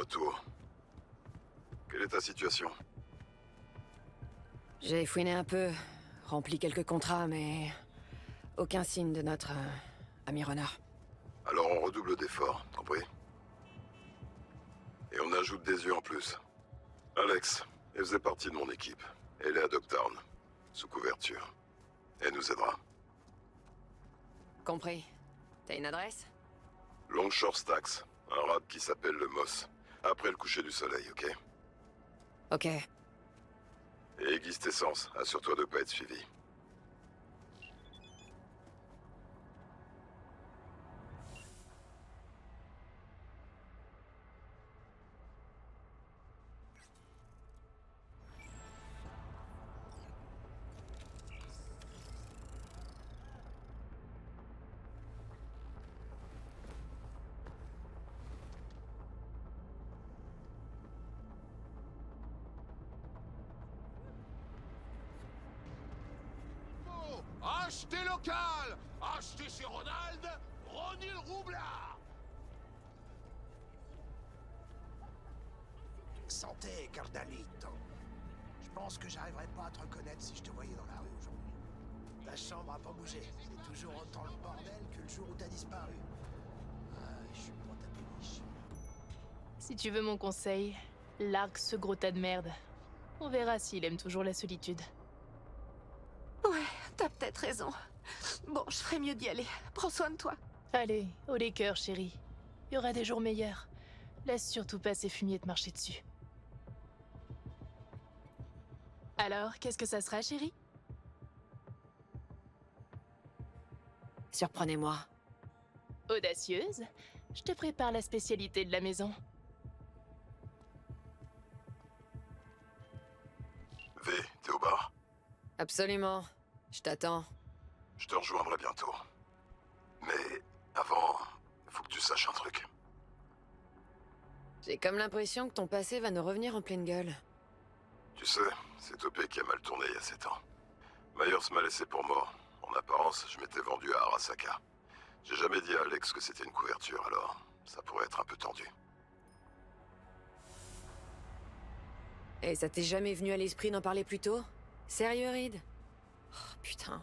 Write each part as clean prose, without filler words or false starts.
retour. Quelle est ta situation? J'ai fouiné un peu, rempli quelques contrats, mais... aucun signe de notre... ami renard. Alors on redouble d'efforts, compris? Et on ajoute des yeux en plus. Alex, elle faisait partie de mon équipe. Elle est à Dogtown, sous couverture. Elle nous aidera. Compris. T'as une adresse? Longshore Stacks, un rab qui s'appelle le Moss. Après le coucher du soleil, ok? Ok. Et aiguise tes sens, assure-toi de pas être suivi. Achetez local! Achetez chez Ronald! Ronil Roublard! Santé, Cardalito. Je pense que j'arriverais pas à te reconnaître si je te voyais dans la rue aujourd'hui. Ta chambre a pas bougé. C'est toujours autant le bordel que le jour où t'as disparu. Ah, je suis pas ta péniche. Si tu veux mon conseil, largue ce gros tas de merde. On verra s'il aime toujours la solitude. Ouais, t'as peut-être raison. Bon, je ferais mieux d'y aller. Prends soin de toi. Allez, haut les cœurs, chérie. Il y aura des jours meilleurs. Laisse surtout pas ces fumiers te marcher dessus. Alors, qu'est-ce que ça sera, chérie? Surprenez-moi. Audacieuse? Je te prépare la spécialité de la maison. V, t'es au bar? Absolument. Je t'attends. Je te rejoindrai bientôt. Mais avant, faut que tu saches un truc. J'ai comme l'impression que ton passé va nous revenir en pleine gueule. Tu sais, c'est Topé qui a mal tourné il y a 7 ans. Myers m'a laissé pour mort. En apparence, je m'étais vendu à Arasaka. J'ai jamais dit à Alex que c'était une couverture, alors ça pourrait être un peu tendu. Et ça t'est jamais venu à l'esprit d'en parler plus tôt? Sérieux, Reed? Oh, putain.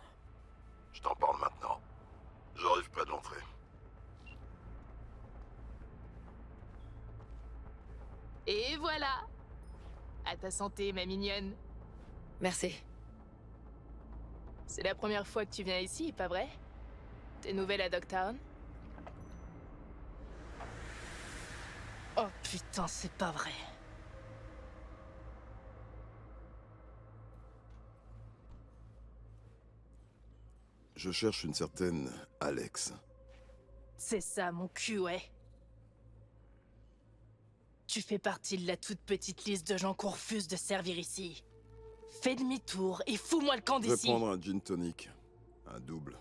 Je t'en parle maintenant. J'arrive près de l'entrée. Et voilà! À ta santé, ma mignonne. Merci. C'est la première fois que tu viens ici, pas vrai? T'es nouvelle à Dogtown? Oh putain, c'est pas vrai. Je cherche une certaine Alex. C'est ça, mon cul, ouais. Tu fais partie de la toute petite liste de gens qu'on refuse de servir ici. Fais demi-tour et fous-moi le camp Je vais d'ici. prendre un gin tonic. Un double.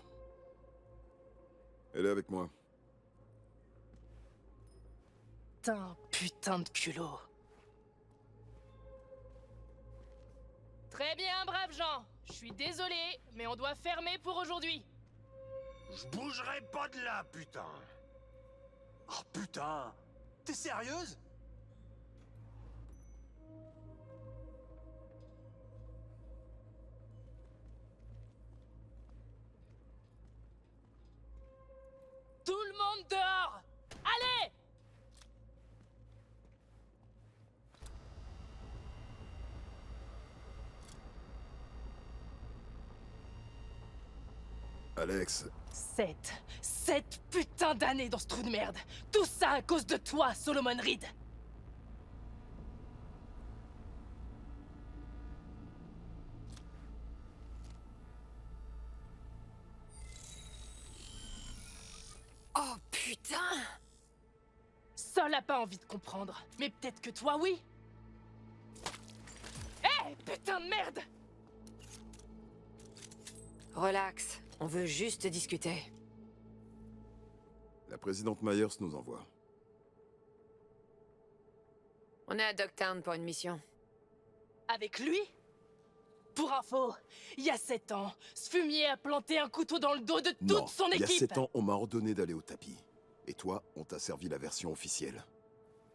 Elle est avec moi. Putain de culot. Très bien, braves gens. Je suis désolé, mais on doit fermer pour aujourd'hui. Je bougerai pas de là, putain! Oh putain! T'es sérieuse? Tout le monde dehors! Allez! Alex, 7 putains d'années dans ce trou de merde. Tout ça à cause de toi, Solomon Reed. Oh, putain! Sol a pas envie de comprendre, mais peut-être que toi, oui. Hé, putain de merde! Relax, on veut juste discuter. la présidente Myers nous envoie. On est à Dogtown pour une mission. Avec lui? Pour info, il y a 7 ans, ce fumier a planté un couteau dans le dos de toute Non, son il y équipe. a 7 ans, on m'a ordonné d'aller au tapis. Et toi, on t'a servi la version officielle.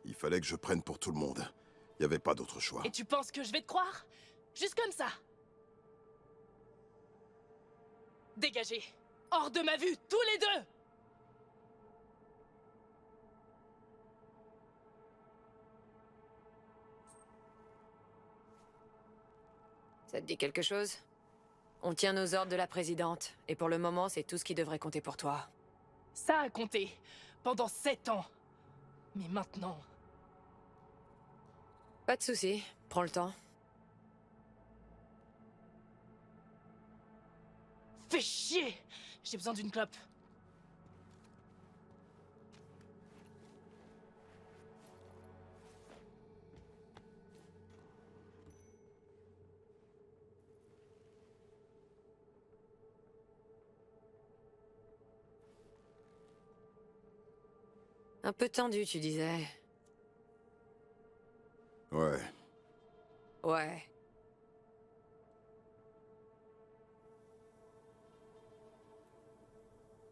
Il fallait que je prenne pour tout le monde. Il n'y avait pas d'autre choix. Et tu penses que je vais te croire? Juste comme ça? Dégagez! Hors de ma vue, tous les deux! Ça te dit quelque chose? On tient nos ordres de la présidente, et pour le moment, c'est tout ce qui devrait compter pour toi. Ça a compté. Pendant 7 ans. Mais maintenant... Pas de souci, prends le temps. Fais chier! J'ai besoin d'une clope. Un peu tendu, tu disais. Ouais. Ouais.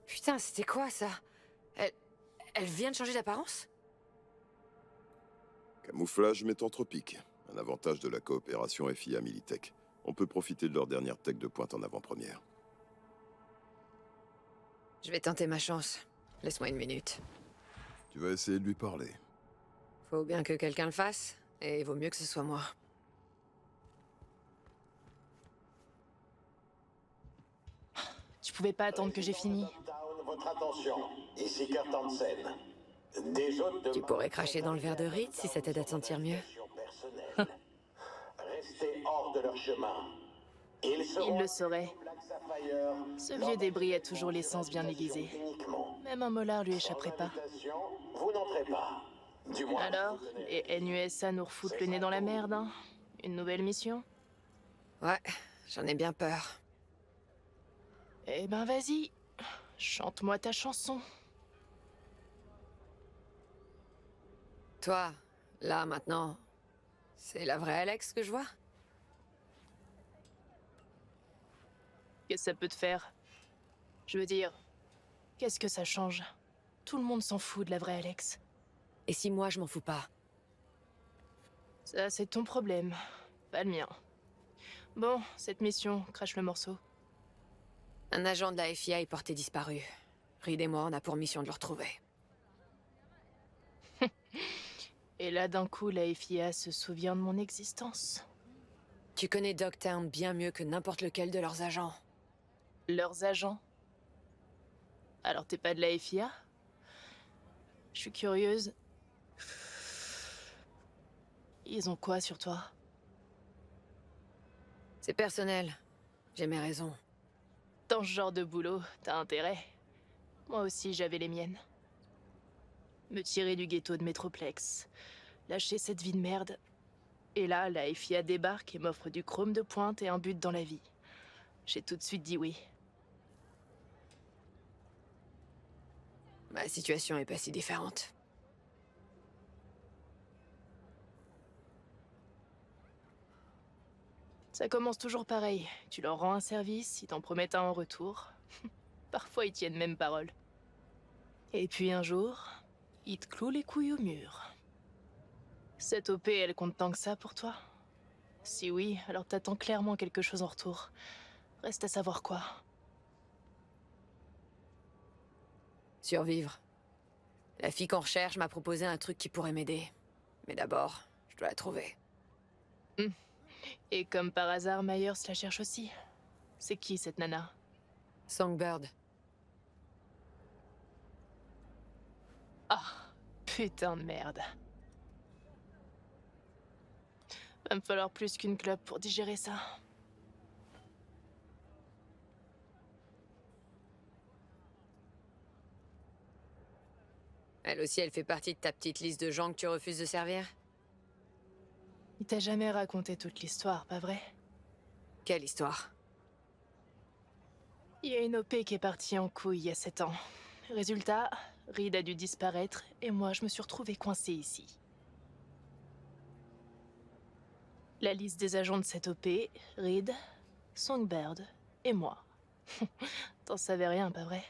Putain, c'était quoi ça? Elle vient de changer d'apparence? Camouflage métanthropique. Un avantage de la coopération FIA Militech. On peut profiter de leur dernière tech de pointe en avant-première. Je vais tenter ma chance. Laisse-moi une minute. Tu vas essayer de lui parler. Faut bien que quelqu'un le fasse, et il vaut mieux que ce soit moi. Tu pouvais pas attendre que j'ai fini. Votre attention, ici Kurt Hansen. Des hôtes de Tu pourrais cracher dans le verre de Reed si ça t'aide à te sentir mieux. personnelle. Restez hors de leur chemin. Ils Il le saurait. Black Sapphire. Ce vieux débris a toujours l'essence bien aiguisée. Uniquement. Même un molar lui échapperait pas. Invitation, vous n'entrez pas. Du moins. Alors, les NUSA nous refoutent le nez dans la merde, hein? Une nouvelle mission? Ouais, j'en ai bien peur. Eh ben vas-y, chante-moi ta chanson. Toi, là, maintenant, c'est la vraie Alex que je vois? Qu'est-ce que ça peut te faire? Je veux dire, qu'est-ce que ça change? Tout le monde s'en fout de la vraie Alex. Et si moi, je m'en fous pas? Ça, c'est ton problème, pas le mien. Bon, cette mission, crache le morceau. Un agent de la FIA est porté disparu. Reed et moi, on a pour mission de le retrouver. Et là, d'un coup, la FIA se souvient de mon existence. Tu connais Dogtown bien mieux que n'importe lequel de leurs agents. Leurs agents? Alors t'es pas de la FIA? Je suis curieuse. Ils ont quoi sur toi? C'est personnel. J'ai mes raisons. Dans ce genre de boulot, t'as intérêt. Moi aussi, j'avais les miennes. Me tirer du ghetto de Metroplex. Lâcher cette vie de merde. Et là, la FIA débarque et m'offre du chrome de pointe et un but dans la vie. J'ai tout de suite dit oui. Ma situation est pas si différente. Ça commence toujours pareil. Tu leur rends un service, ils t'en promettent un en retour. Parfois, ils tiennent même parole. Et puis un jour, ils te clouent les couilles au mur. Cette OP, elle compte tant que ça pour toi? Si oui, alors t'attends clairement quelque chose en retour. Reste à savoir quoi. Survivre. La fille qu'on recherche m'a proposé un truc qui pourrait m'aider. Mais d'abord, je dois la trouver. Et comme par hasard, Myers la cherche aussi. C'est qui cette nana? Songbird. Ah, putain de merde. Va me falloir plus qu'une clope pour digérer ça. Elle aussi, elle fait partie de ta petite liste de gens que tu refuses de servir? Il t'a jamais raconté toute l'histoire, pas vrai? Quelle histoire? Il y a une OP qui est partie en couille il y a 7 ans. Résultat, Reed a dû disparaître et moi je me suis retrouvée coincée ici. La liste des agents de cette OP, Reed, Songbird et moi. T'en savais rien, pas vrai?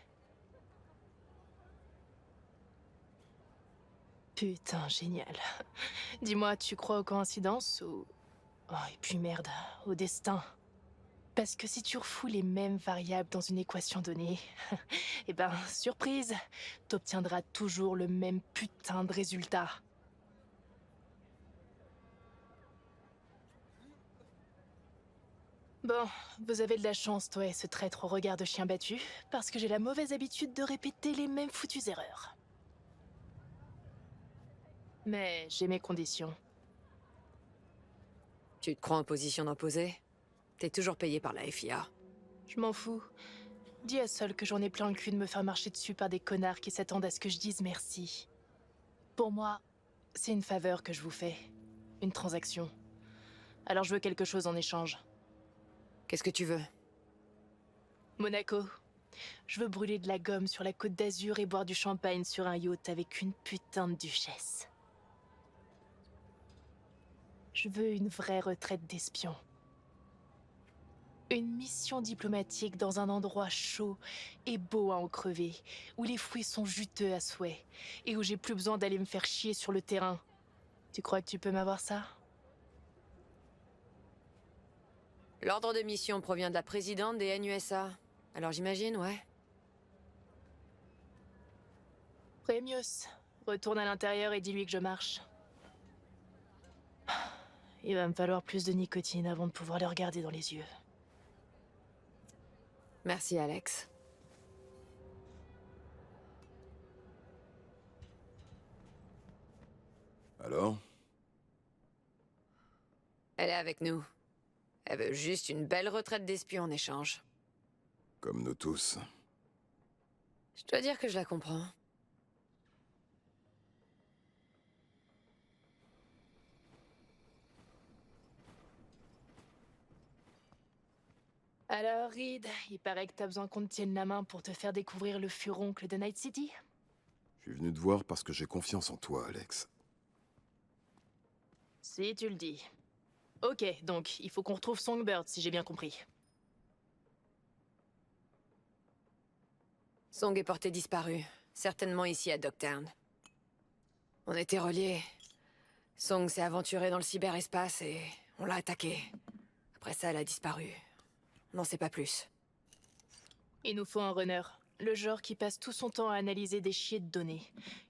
Putain, génial. Dis-moi, tu crois aux coïncidences ou... Oh, et puis merde, au destin. Parce que si tu refoules les mêmes variables dans une équation donnée, eh ben, surprise, t'obtiendras toujours le même putain de résultat. Bon, vous avez de la chance, toi et ce traître au regard de chien battu, parce que j'ai la mauvaise habitude de répéter les mêmes foutues erreurs. Mais j'ai mes conditions. Tu te crois en position d'imposer? T'es toujours payé par la FIA. Je m'en fous. Dis à Sol que j'en ai plein le cul de me faire marcher dessus par des connards qui s'attendent à ce que je dise merci. Pour moi, c'est une faveur que je vous fais. Une transaction. Alors je veux quelque chose en échange. Qu'est-ce que tu veux? Monaco. Je veux brûler de la gomme sur la côte d'Azur et boire du champagne sur un yacht avec une putain de duchesse. Je veux une vraie retraite d'espion. Une mission diplomatique dans un endroit chaud et beau à en crever, où les fruits sont juteux à souhait, et où j'ai plus besoin d'aller me faire chier sur le terrain. Tu crois que tu peux m'avoir ça? L'ordre de mission provient de la présidente des NUSA. Alors j'imagine, ouais. Prémius, retourne à l'intérieur et dis-lui que je marche. Il va me falloir plus de nicotine avant de pouvoir le regarder dans les yeux. Merci, Alex. Alors? Elle est avec nous. Elle veut juste une belle retraite d'espion en échange. Comme nous tous. Je dois dire que je la comprends. Alors, Reed, il paraît que t'as besoin qu'on te tienne la main pour te faire découvrir le furoncle de Night City? Je suis venu te voir parce que j'ai confiance en toi, Alex. Si tu le dis. Ok, donc il faut qu'on retrouve Songbird, si j'ai bien compris. Song est porté disparu. Certainement ici à Dogtown. On était reliés. Song s'est aventuré dans le cyberespace et on l'a attaqué. Après ça, elle a disparu. On n'en sait pas plus. Il nous faut un runner. Le genre qui passe tout son temps à analyser des chiers de données.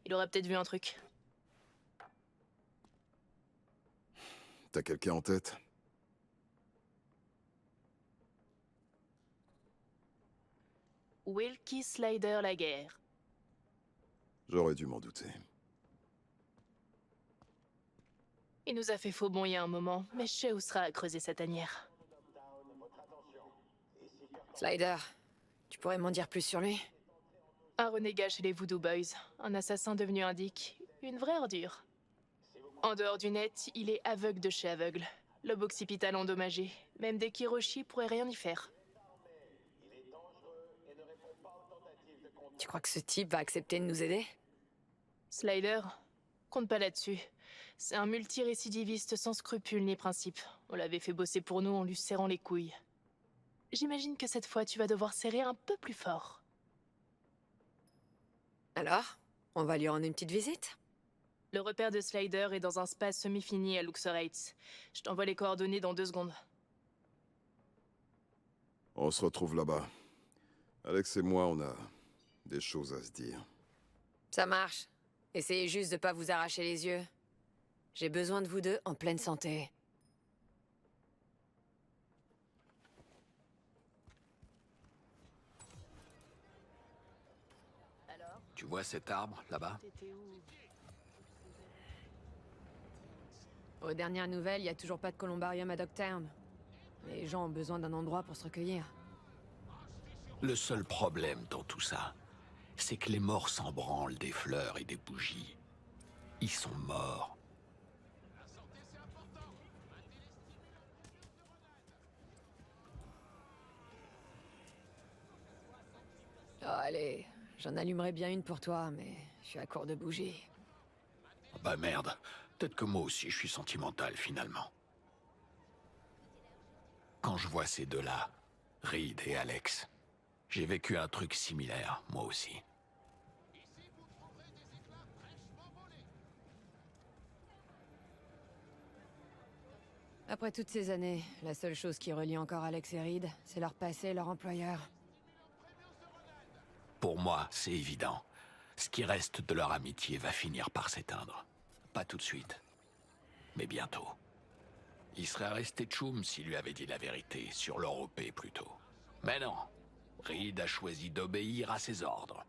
Il aura peut-être vu un truc. T'as quelqu'un en tête? Wilkie Slider Laguerre. J'aurais dû m'en douter. Il nous a fait faux bon il y a un moment, mais je sais où sera à creuser sa tanière. Slider, tu pourrais m'en dire plus sur lui? Un renégat chez les Voodoo Boys, un assassin devenu indique, une vraie ordure. En dehors du net, il est aveugle de chez aveugle. Lobe occipital endommagé, même des Kiroshi pourraient rien y faire. Tu crois que ce type va accepter de nous aider? Slider, compte pas là-dessus. C'est un multirécidiviste sans scrupules ni principes. On l'avait fait bosser pour nous en lui serrant les couilles. J'imagine que cette fois, tu vas devoir serrer un peu plus fort. Alors, on va lui rendre une petite visite? Le repère de Slider est dans un spa semi-fini à Luxor Heights. Je t'envoie les coordonnées dans 2 secondes. On se retrouve là-bas. Alex et moi, on a des choses à se dire. Ça marche. Essayez juste de pas vous arracher les yeux. J'ai besoin de vous deux en pleine santé. Alors, Tu vois cet arbre, là-bas? t'étais où? Aux dernières nouvelles, il y a toujours pas de columbarium à Dogtown. Les gens ont besoin d'un endroit pour se recueillir. Le seul problème dans tout ça, c'est que les morts s'en branlent des fleurs et des bougies. Ils sont morts. Oh, allez, j'en allumerai bien une pour toi, mais je suis à court de bougies. Oh bah merde, peut-être que moi aussi je suis sentimental finalement. Quand je vois ces deux-là, Reed et Alex, j'ai vécu un truc similaire, moi aussi. Après toutes ces années, la seule chose qui relie encore Alex et Reed, c'est leur passé et leur employeur. Pour moi, c'est évident. Ce qui reste de leur amitié va finir par s'éteindre. Pas tout de suite, mais bientôt. Il serait resté Tchoum s'il lui avait dit la vérité, sur l'Europée plutôt. Mais non, Reed a choisi d'obéir à ses ordres.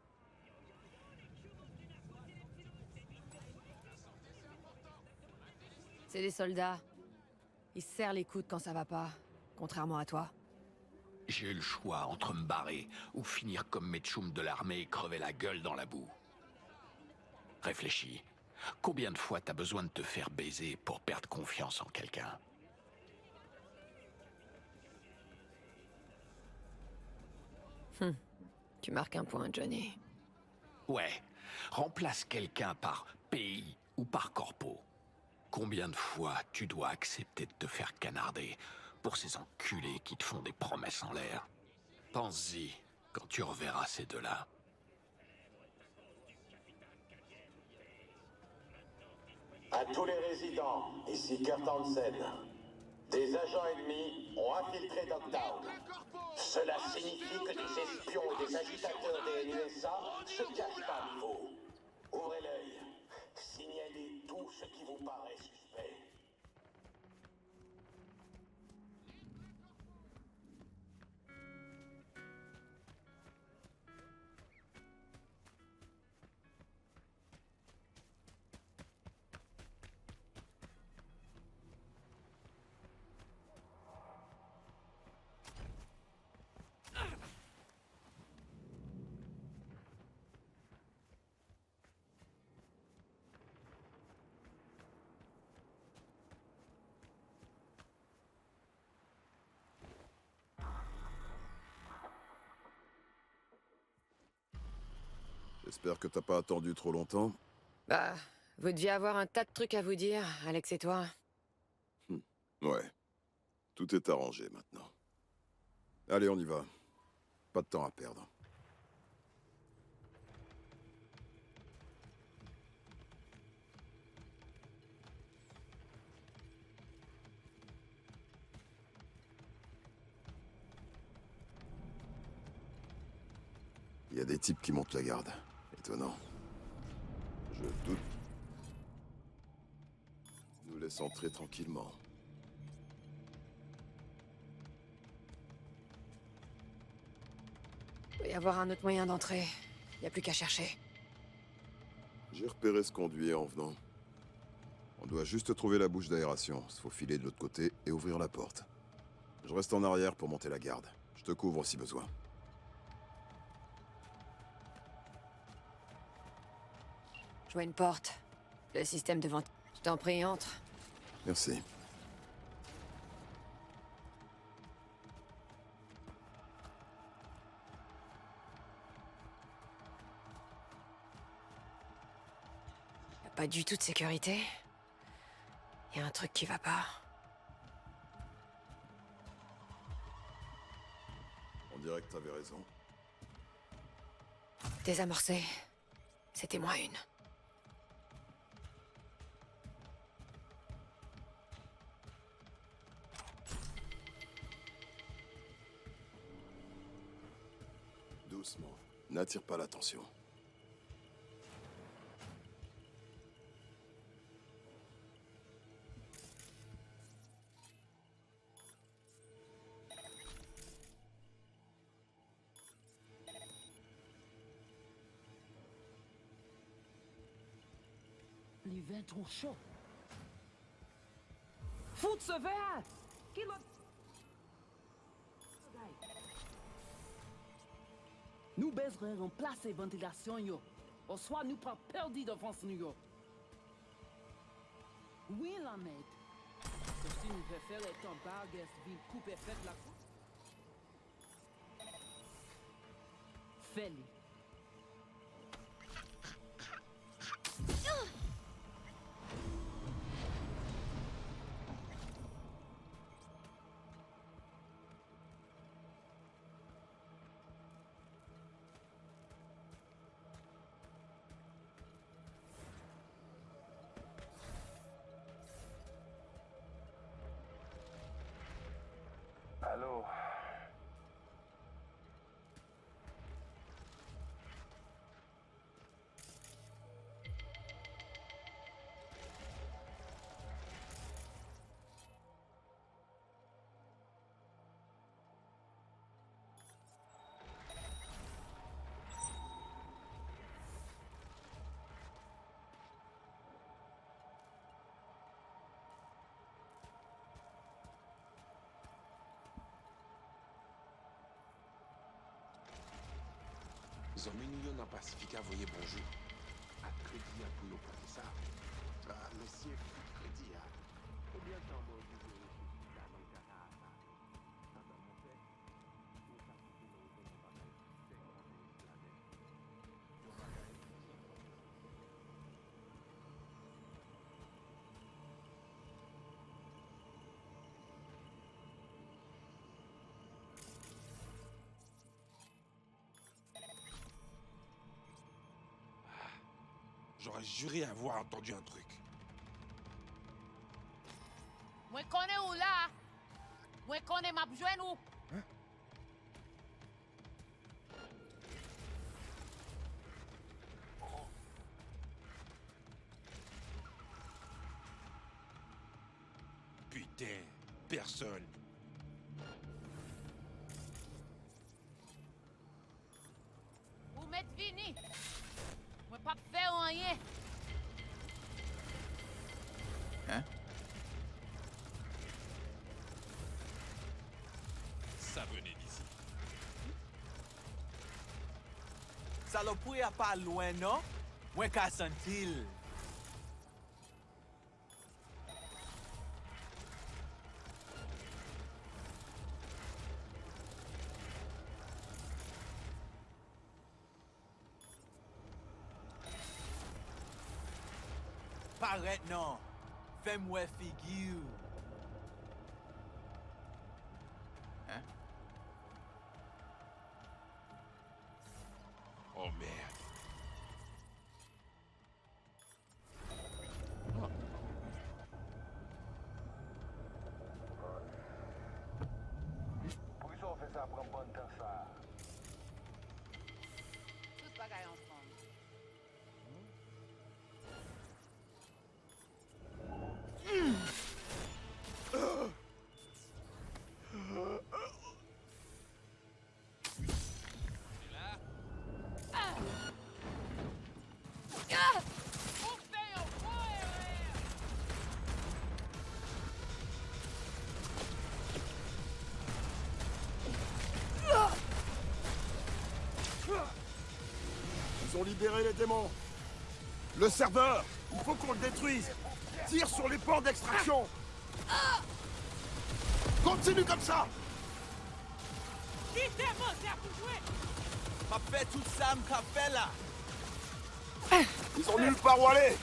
C'est des soldats. Ils se serrent les coudes quand ça va pas, contrairement à toi. J'ai eu le choix entre me barrer ou finir comme mes tchoums de l'armée et crever la gueule dans la boue. Réfléchis. Combien de fois t'as besoin de te faire baiser pour perdre confiance en quelqu'un? Tu marques un point, Johnny. Ouais, remplace quelqu'un par pays ou par corpo. Combien de fois tu dois accepter de te faire canarder pour ces enculés qui te font des promesses en l'air? Pense-y quand tu reverras ces deux-là. À tous les résidents, ici Kurt Hansen. Des agents ennemis ont infiltré Dogtown. Cela signifie que des espions et des agitateurs des NUSA se cachent parmi vous. Ouvrez l'œil. Signalez tout ce qui vous paraît suspect. J'espère que t'as pas attendu trop longtemps. Bah, vous deviez avoir un tas de trucs à vous dire, Alex et toi. Ouais. Tout est arrangé maintenant. Allez, on y va. Pas de temps à perdre. Il y a des types qui montent la garde. Étonnant. Je doute. Nous laisse entrer tranquillement. Il doit y avoir un autre moyen d'entrer. Y a plus qu'à chercher. J'ai repéré ce conduit en venant. On doit juste trouver la bouche d'aération, se faufiler de l'autre côté et ouvrir la porte. Je reste en arrière pour monter la garde. Je te couvre si besoin. Je vois une porte. Le système de vente. Je t'en prie, entre. Merci. Y a pas du tout de sécurité. Y a un truc qui va pas. On dirait que t'avais raison. Désamorcé. C'était moi une. Doucement. N'attire pas l'attention. Les vins trop chauds. Fout ce verre! Qui l'a... Nous baiserons en place et ventilation, yo. Ou soit nous pas perdu devant nous, yo. Oui, la mec. Si nous préférons ton baguette, ville couper fait la fois. Fais-le. désormais nous dans le Pacifique à voyer bonjour. À crédit à pour nous porter ça. Ah, monsieur, crédit, hein. Combien de temps, moi, vous avez réfléchi à l'Angara? Ah, ben, mon père, on t'a quitté dans le bagaille. C'est qu'on a fait la dette. Le bagaille, J'aurais juré avoir entendu un truc. Moi connais où là? Moi connais ma besoin où? Putain, personne. Où m'êtes vini? Moi pas faire rien. Ça venait d'ici. Saloperie a pas loin, non? Moi qu'à sentir. Paraît non. Fais-moi figure. Hein? Oh merde. Pourquoi on fait ça pour un bon temps ça? Tout bagaille ensemble. Ils ont libéré les démons. Le serveur, il faut qu'on le détruise. Tire sur les ports d'extraction. Continue comme ça. M'a fait tout ça, m'a fait là. Ils ont nulle part où aller.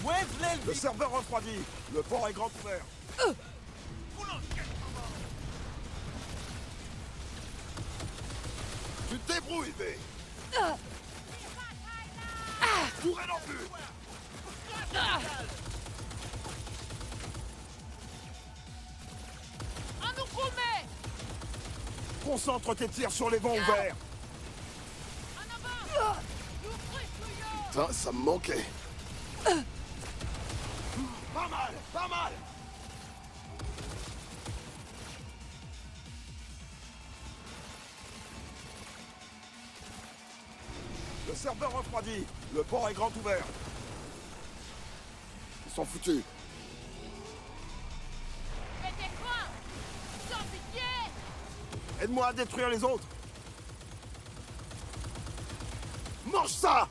Moi, v'lais Le serveur refroidi. Le port est grand ouvert. Tu te débrouilles, V. Tourelle en vue. On nous commet! Concentre tes tirs sur les vents ouverts. En avant! Putain, ça me manquait. Pas mal, pas mal. Le serveur refroidi. Le port est grand ouvert. Ils sont foutus. Mettez quoi? Sans pitié! Aide-moi à détruire les autres. Mange ça!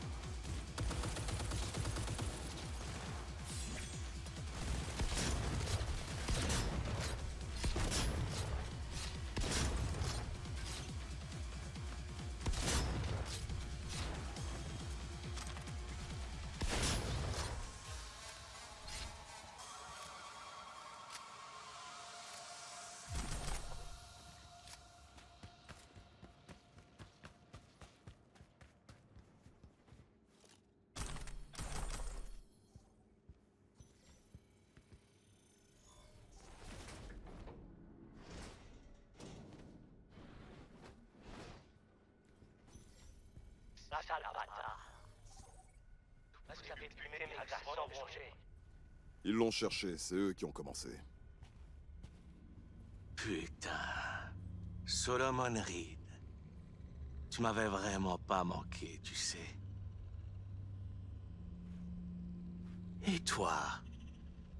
Ça la bâtard. Parce que j'avais pu même la garçon de manger. Ils l'ont cherché, c'est eux qui ont commencé. Putain. Solomon Reed. Tu m'avais vraiment pas manqué, tu sais. Et toi,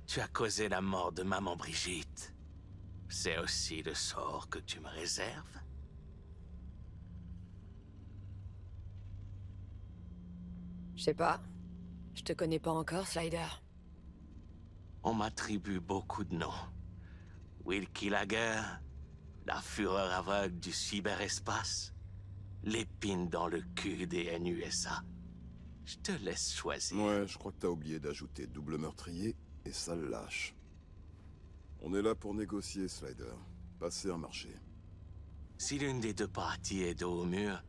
tu as causé la mort de maman Brigitte. C'est aussi le sort que tu me réserves? Je sais pas. Je te connais pas encore, Slider. On m'attribue beaucoup de noms. Wilkie Laguerre, la fureur aveugle du cyberespace, l'épine dans le cul des NUSA. Je te laisse choisir. Ouais, je crois que t'as oublié d'ajouter double meurtrier et sale lâche. On est là pour négocier, Slider. Passer un marché. Si l'une des deux parties est dos au mur,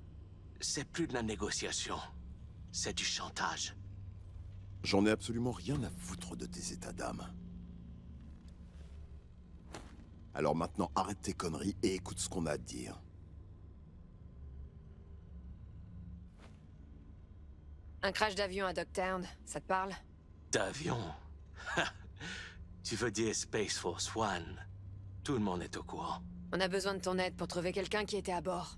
c'est plus de la négociation. C'est du chantage. J'en ai absolument rien à foutre de tes états d'âme. Alors maintenant, arrête tes conneries et écoute ce qu'on a à te dire. Un crash d'avion à Dogtown, ça te parle? D'avion? Tu veux dire Space Force One? Tout le monde est au courant. On a besoin de ton aide pour trouver quelqu'un qui était à bord.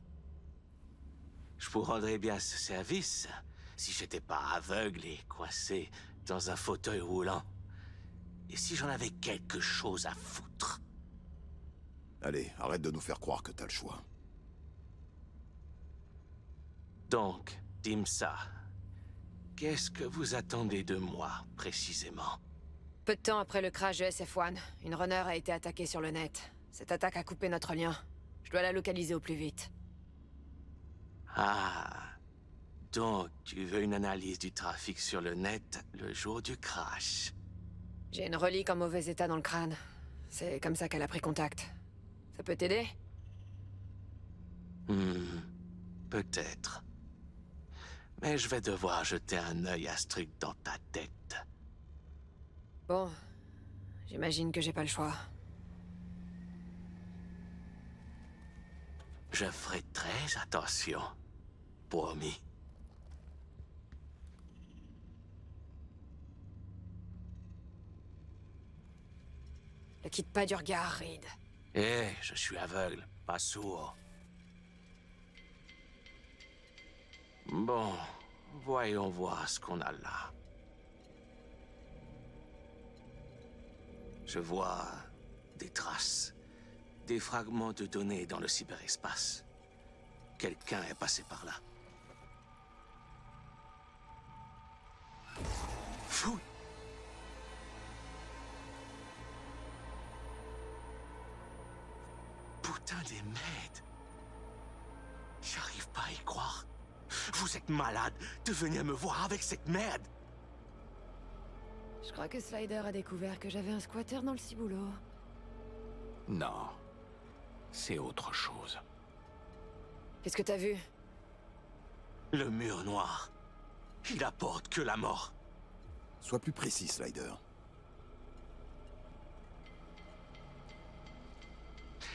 Je vous rendrais bien ce service si j'étais pas aveugle et coincé dans un fauteuil roulant. Et si j'en avais quelque chose à foutre. Allez, arrête de nous faire croire que t'as le choix. Donc, dis-moi ça. Qu'est-ce que vous attendez de moi, précisément? Peu de temps après le crash de SF-1, une runner a été attaquée sur le net. Cette attaque a coupé notre lien. Je dois la localiser au plus vite. Ah. Donc, tu veux une analyse du trafic sur le net le jour du crash? J'ai une relique en mauvais état dans le crâne. C'est comme ça qu'elle a pris contact. Ça peut t'aider? Peut-être. Mais je vais devoir jeter un œil à ce truc dans ta tête. Bon, j'imagine que j'ai pas le choix. Je ferai très attention. Promis. Ne quitte pas du regard, Reed. Je suis aveugle, pas sourd. Bon, voyons voir ce qu'on a là. Je vois des traces, des fragments de données dans le cyberespace. Quelqu'un est passé par là. Fou! Putain des merdes! J'arrive pas à y croire. Vous êtes malade de venir me voir avec cette merde! Je crois que Slider a découvert que j'avais un squatter dans le ciboulot. Non. C'est autre chose. Qu'est-ce que t'as vu? Le mur noir. Il apporte que la mort. Sois plus précis, Slider.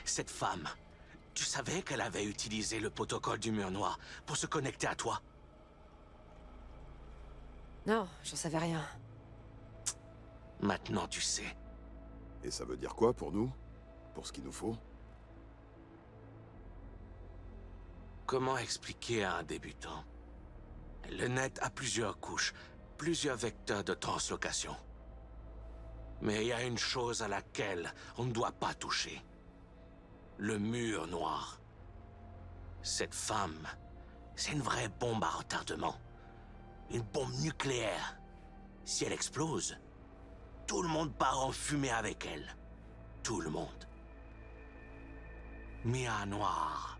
Cette femme, tu savais qu'elle avait utilisé le protocole du mur noir pour se connecter à toi? Non, j'en savais rien. Maintenant tu sais. Et ça veut dire quoi pour nous? Pour ce qu'il nous faut? Comment expliquer à un débutant? Le net a plusieurs couches, plusieurs vecteurs de translocation. Mais il y a une chose à laquelle on ne doit pas toucher. Le mur noir. Cette femme, c'est une vraie bombe à retardement. Une bombe nucléaire. Si elle explose, tout le monde part en fumée avec elle. Tout le monde. Mia Noir.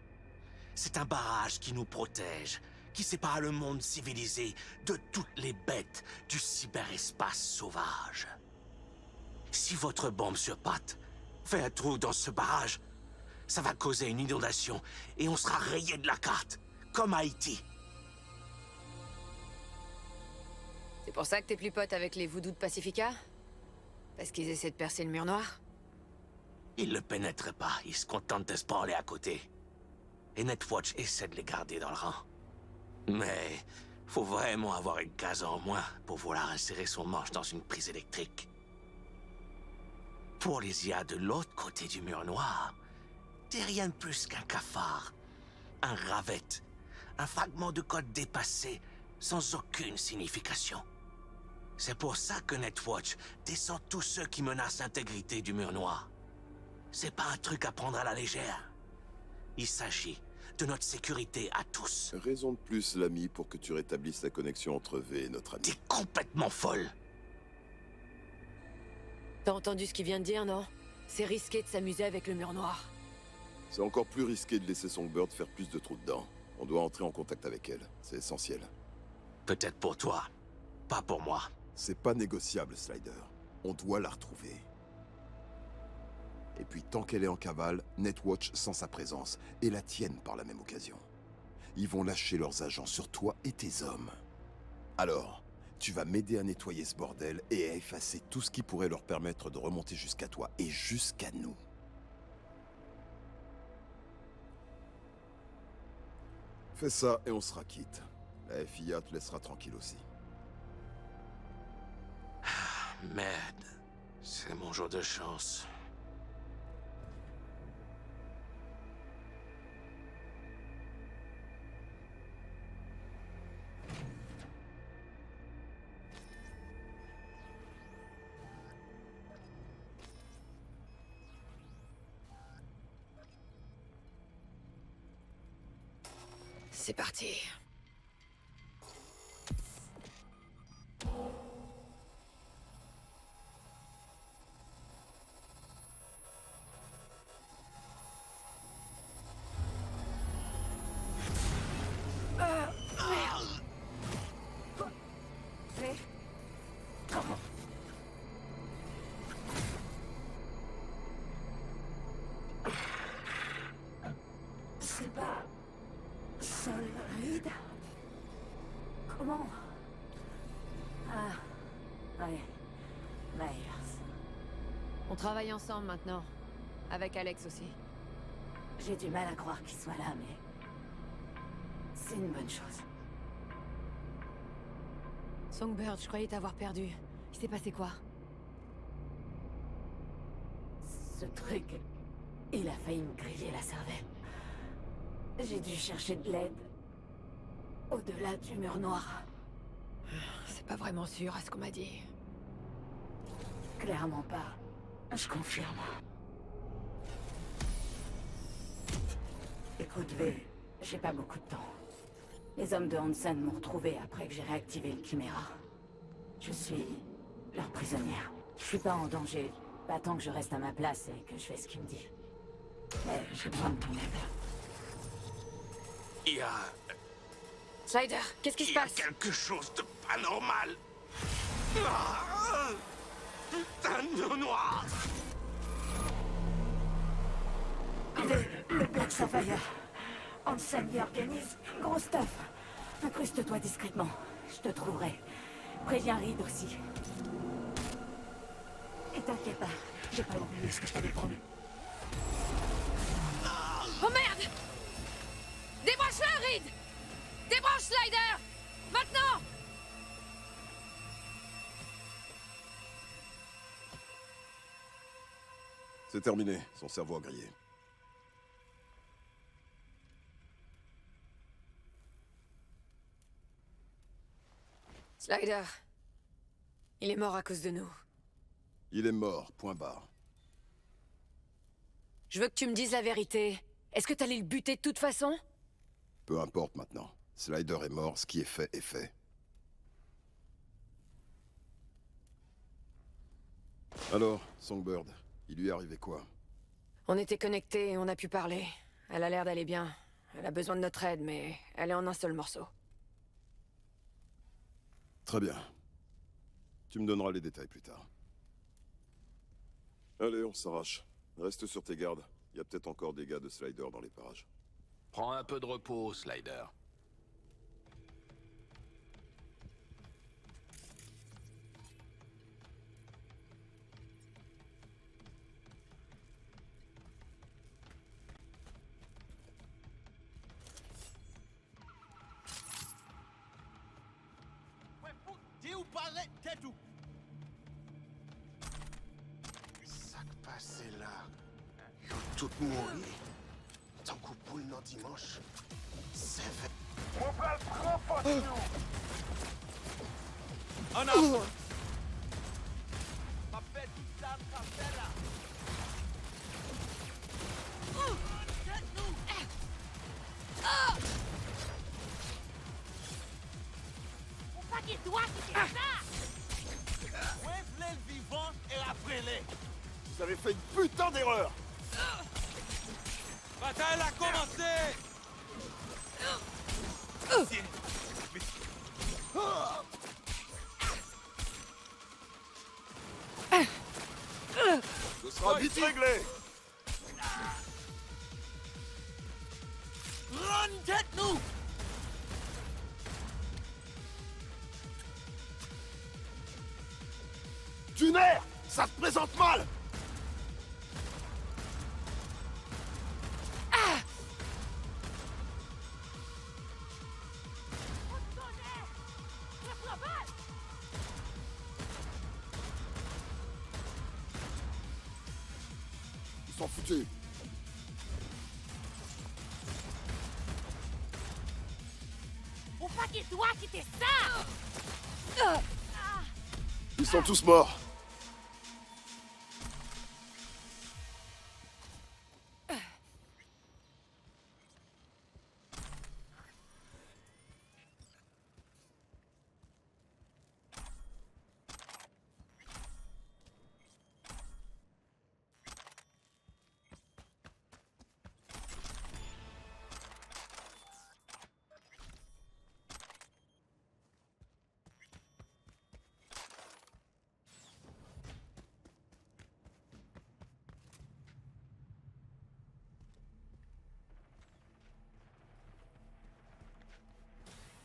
C'est un barrage qui nous protège, qui sépare le monde civilisé de toutes les bêtes du cyberespace sauvage. Si votre bombe sur pattes fait un trou dans ce barrage, ça va causer une inondation et on sera rayé de la carte, comme Haïti. C'est pour ça que t'es plus pote avec les voodoos de Pacifica? Parce qu'ils essaient de percer le mur noir? Ils le pénètrent pas, ils se contentent de se branler à côté. Et Netwatch essaie de les garder dans le rang. Mais faut vraiment avoir une case en moins pour vouloir insérer son manche dans une prise électrique. Pour les IA de l'autre côté du mur noir, t'es rien de plus qu'un cafard, un ravette, un fragment de code dépassé sans aucune signification. C'est pour ça que Netwatch descend tous ceux qui menacent l'intégrité du mur noir. C'est pas un truc à prendre à la légère. Il s'agit de notre sécurité à tous. Raison de plus, l'ami, pour que tu rétablisses la connexion entre V et notre ami. T'es complètement folle. T'as entendu ce qu'il vient de dire, non? C'est risqué de s'amuser avec le mur noir. C'est encore plus risqué de laisser Songbird faire plus de trous dedans. On doit entrer en contact avec elle, c'est essentiel. Peut-être pour toi, pas pour moi. C'est pas négociable, Slider. On doit la retrouver. Et puis tant qu'elle est en cavale, Netwatch sent sa présence, et la tienne par la même occasion. Ils vont lâcher leurs agents sur toi et tes hommes. Alors, tu vas m'aider à nettoyer ce bordel et à effacer tout ce qui pourrait leur permettre de remonter jusqu'à toi et jusqu'à nous. Fais ça et on sera quitte. La FIA te laissera tranquille aussi. Merde, c'est mon jour de chance. C'est parti. C'est pas... Sol Reed? Comment? Ah... Ouais... Myers. On travaille ensemble maintenant. Avec Alex aussi. J'ai du mal à croire qu'il soit là, mais... C'est une bonne chose. Songbird, je croyais t'avoir perdu. Il s'est passé quoi? Ce truc... Il a failli me griller la cervelle. J'ai dû chercher de l'aide. Au-delà du mur noir. C'est pas vraiment sûr à ce qu'on m'a dit. Clairement pas. Je confirme. Écoute, V, j'ai pas beaucoup de temps. Les hommes de Hansen m'ont retrouvé après que j'ai réactivé le Chimera. Je suis leur prisonnière. Je suis pas en danger, pas tant que je reste à ma place et que je fais ce qu'il me dit. Mais j'ai besoin de ton aide. Il y a... Slider, qu'est-ce qui se passe? quelque chose de pas normal. Ah, putain de mur noir. Le Black Sapphire. Hansen y organise gros stuff. Incruste-toi discrètement. Je te trouverai. Préviens Reed aussi. Et t'inquiète pas, j'ai pas oublié ce que je t'avais promis. Oh merde! Débranche-le, Reed! Débranche Slider! Maintenant! C'est terminé, son cerveau a grillé. Slider. Il est mort à cause de nous. Il est mort, point barre. Je veux que tu me dises la vérité. Est-ce que t'allais le buter de toute façon? Peu importe maintenant. Slider est mort, ce qui est fait est fait. Alors, Songbird, il lui est arrivé quoi? On était connectés et on a pu parler. Elle a l'air d'aller bien. Elle a besoin de notre aide, mais elle est en un seul morceau. Très bien. Tu me donneras les détails plus tard. Allez, on s'arrache. Reste sur tes gardes. Il y a peut-être encore des gars de Slider dans les parages. Prends un peu de repos, Slider. Dis où parler, tête où? Ça que passé là. Yo tout mouri. Tant qu'on poule non dimanche. C'est fait. On va le prendre, oh non! Ma bête, ça, là. toi qui fais ça! Moi, je voulais le vivant et après-les. Vous avez fait une putain d'erreur! Bataille a commencé! Ce sera vite réglé! Run, tête-nous! Tuner! Ça se présente mal! Ils sont foutus! Ou pas qu'il toi qui fais ça! Ils sont tous morts!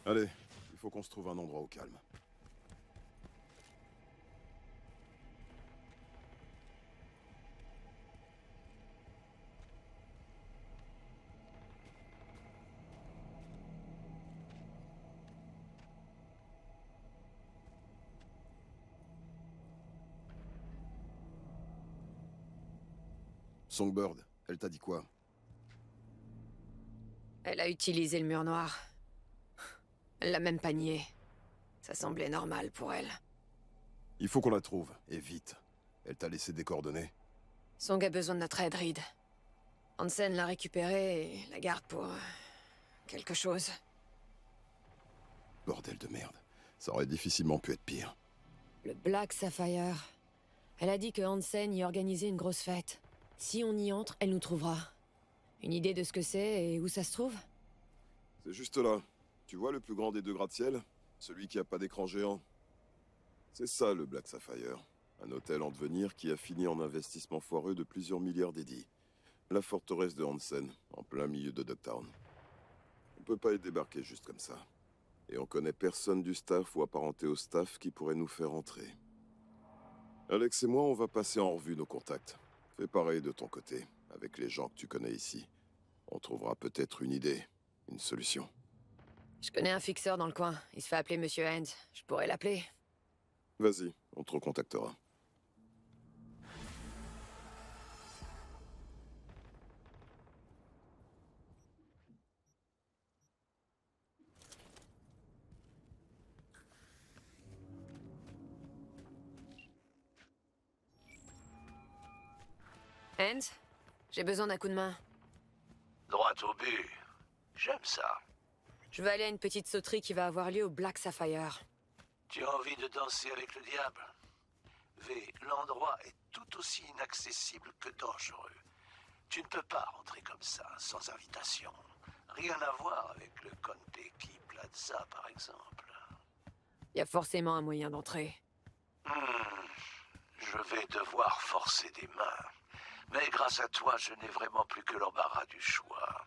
Allez, il faut qu'on se trouve un endroit au calme. Songbird, elle t'a dit quoi? Elle a utilisé le mur noir. Elle l'a même pas nié. Ça semblait normal pour elle. Il faut qu'on la trouve, et vite. Elle t'a laissé des coordonnées? Song a besoin de notre aide, Reed. Hansen l'a récupérée et la garde pour... quelque chose. Bordel de merde. Ça aurait difficilement pu être pire. Le Black Sapphire. Elle a dit que Hansen y organisait une grosse fête. Si on y entre, elle nous trouvera. Une idée de ce que c'est et où ça se trouve? C'est juste là. Tu vois le plus grand des deux gratte-ciel? Celui qui a pas d'écran géant. C'est ça le Black Sapphire. Un hôtel en devenir qui a fini en investissement foireux de plusieurs milliards d'édits. La forteresse de Hansen, en plein milieu de Dogtown. On peut pas y débarquer juste comme ça. Et on connaît personne du staff ou apparenté au staff qui pourrait nous faire entrer. Alex et moi, on va passer en revue nos contacts. Fais pareil de ton côté, avec les gens que tu connais ici. On trouvera peut-être une idée, une solution. Je connais un fixeur dans le coin. Il se fait appeler Monsieur Hand. Je pourrais l'appeler. Vas-y, on te recontactera. Hand, j'ai besoin d'un coup de main. Droit au but. J'aime ça. Je veux aller à une petite sauterie qui va avoir lieu au Black Sapphire. Tu as envie de danser avec le diable? V, l'endroit est tout aussi inaccessible que dangereux. Tu ne peux pas rentrer comme ça, sans invitation. Rien à voir avec le Konpeki Plaza, par exemple. Il y a forcément un moyen d'entrer. Je vais devoir forcer des mains. Mais grâce à toi, je n'ai vraiment plus que l'embarras du choix.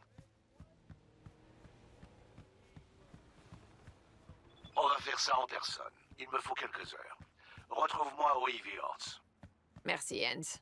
On va faire ça en personne. Il me faut quelques heures. Retrouve-moi au Ivy Horse. Merci, Hans.